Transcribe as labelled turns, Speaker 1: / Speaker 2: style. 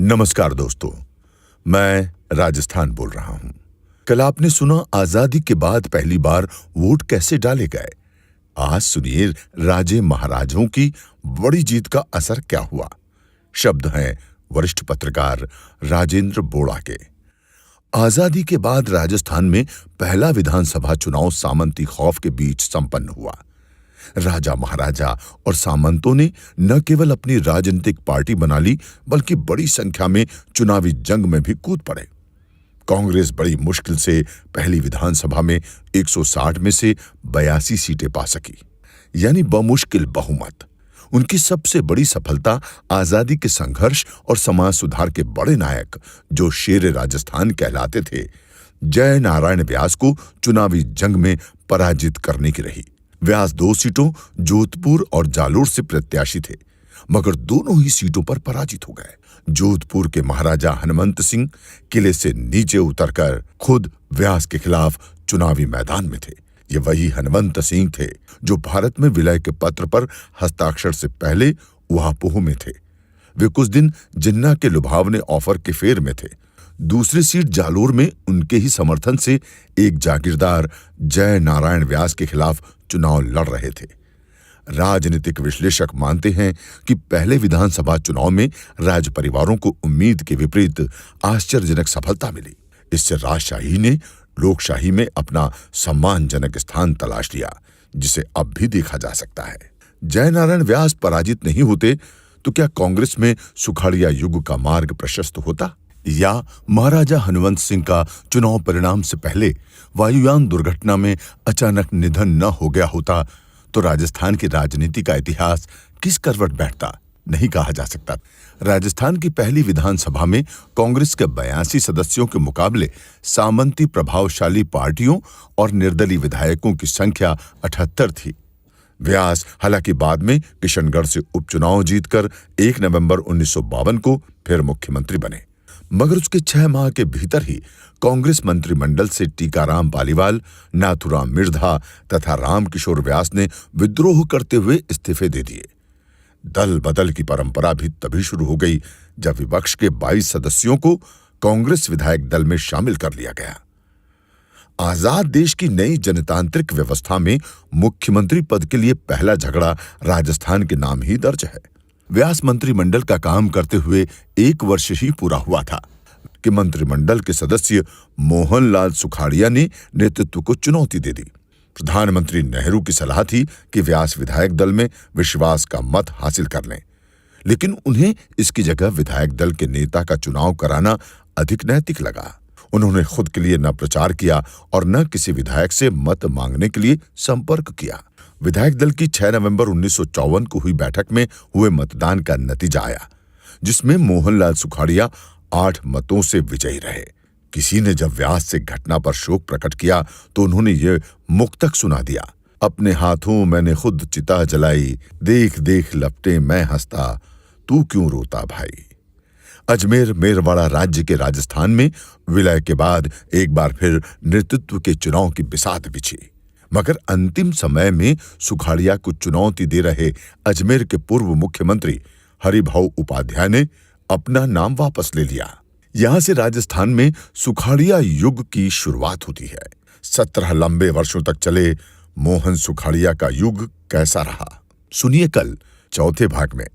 Speaker 1: नमस्कार दोस्तों, मैं राजस्थान बोल रहा हूं। कल आपने सुना आजादी के बाद पहली बार वोट कैसे डाले गए। आज सुनिए राजे महाराजों की बड़ी जीत का असर क्या हुआ। शब्द हैं वरिष्ठ पत्रकार राजेंद्र बोड़ा के। आजादी के बाद राजस्थान में पहला विधानसभा चुनाव सामंती खौफ के बीच संपन्न हुआ। राजा महाराजा और सामंतों ने न केवल अपनी राजनीतिक पार्टी बना ली, बल्कि बड़ी संख्या में चुनावी जंग में भी कूद पड़े। कांग्रेस बड़ी मुश्किल से पहली विधानसभा में 160 में से 82 सीटें पा सकी, यानी बमुश्किल बहुमत। उनकी सबसे बड़ी सफलता आजादी के संघर्ष और समाज सुधार के बड़े नायक, जो शेर राजस्थान कहलाते थे, जय नारायण व्यास को चुनावी जंग में पराजित करने की रही। व्यास 2 सीटों जोधपुर और जालोर से प्रत्याशी थे, मगर दोनों ही सीटों पर पराजित हो गए। जोधपुर के महाराजा हनुमंत सिंह किले से नीचे उतरकर खुद व्यास के खिलाफ चुनावी मैदान में थे। ये वही हनुमंत सिंह थे जो भारत में विलय के पत्र पर हस्ताक्षर से पहले उहापोह में थे। वे कुछ दिन जिन्ना के लुभावने ऑफर के फेर में थे। दूसरी सीट जालोर में उनके ही समर्थन से एक जागीरदार जय नारायण व्यास के खिलाफ चुनाव लड़ रहे थे। राजनीतिक विश्लेषक मानते हैं कि पहले विधानसभा चुनाव में राज परिवारों को उम्मीद के विपरीत आश्चर्यजनक सफलता मिली। इससे राजशाही ने लोकशाही में अपना सम्मानजनक स्थान तलाश लिया, जिसे अब भी देखा जा सकता है। जय नारायण व्यास पराजित नहीं होते तो क्या कांग्रेस में सुखाड़िया युग का मार्ग प्रशस्त होता, या महाराजा हनुमंत सिंह का चुनाव परिणाम से पहले वायुयान दुर्घटना में अचानक निधन न हो गया होता तो राजस्थान की राजनीति का इतिहास किस करवट बैठता, नहीं कहा जा सकता। राजस्थान की पहली विधानसभा में कांग्रेस के 82 सदस्यों के मुकाबले सामंती प्रभावशाली पार्टियों और निर्दलीय विधायकों की संख्या 78 थी। व्यास हालांकि बाद में किशनगढ़ से उपचुनाव जीतकर 1 नवंबर 1952 को फिर मुख्यमंत्री बने, मगर उसके 6 माह के भीतर ही कांग्रेस मंत्रिमंडल से टीकाराम पालीवाल, नाथुराम मिर्धा तथा रामकिशोर व्यास ने विद्रोह करते हुए इस्तीफे दे दिए। दल बदल की परंपरा भी तभी शुरू हो गई जब विपक्ष के 22 सदस्यों को कांग्रेस विधायक दल में शामिल कर लिया गया। आजाद देश की नई जनतांत्रिक व्यवस्था में मुख्यमंत्री पद के लिए पहला झगड़ा राजस्थान के नाम ही दर्ज है। व्यास मंत्रिमंडल का काम करते हुए 1 वर्ष ही पूरा हुआ था कि मंत्रिमंडल के सदस्य मोहनलाल सुखाड़िया ने नेतृत्व को चुनौती दे दी। प्रधानमंत्री नेहरू की सलाह थी कि व्यास विधायक दल में विश्वास का मत हासिल कर लें, लेकिन उन्हें इसकी जगह विधायक दल के नेता का चुनाव कराना अधिक नैतिक लगा। उन्होंने खुद के लिए न प्रचार किया और न किसी विधायक से मत मांगने के लिए संपर्क किया। विधायक दल की 6 नवंबर 1954 को हुई बैठक में हुए मतदान का नतीजा आया, जिसमें मोहनलाल सुखाड़िया 8 मतों से विजयी रहे। किसी ने जब व्यास से घटना पर शोक प्रकट किया तो उन्होंने ये मुक्तक सुना दिया। अपने हाथों मैंने खुद चिता जलाई, देख देख लपटे मैं हंसता, तू क्यों रोता भाई। अजमेर मेरवाड़ा राज्य के राजस्थान में विलय के बाद एक बार फिर नेतृत्व के चुनाव की बिसात बिछी, मगर अंतिम समय में सुखाड़िया को चुनौती दे रहे अजमेर के पूर्व मुख्यमंत्री हरिभाऊ उपाध्याय ने अपना नाम वापस ले लिया। यहां से राजस्थान में सुखाड़िया युग की शुरुआत होती है। 17 लंबे वर्षों तक चले मोहन सुखाड़िया का युग कैसा रहा, सुनिए कल चौथे भाग में।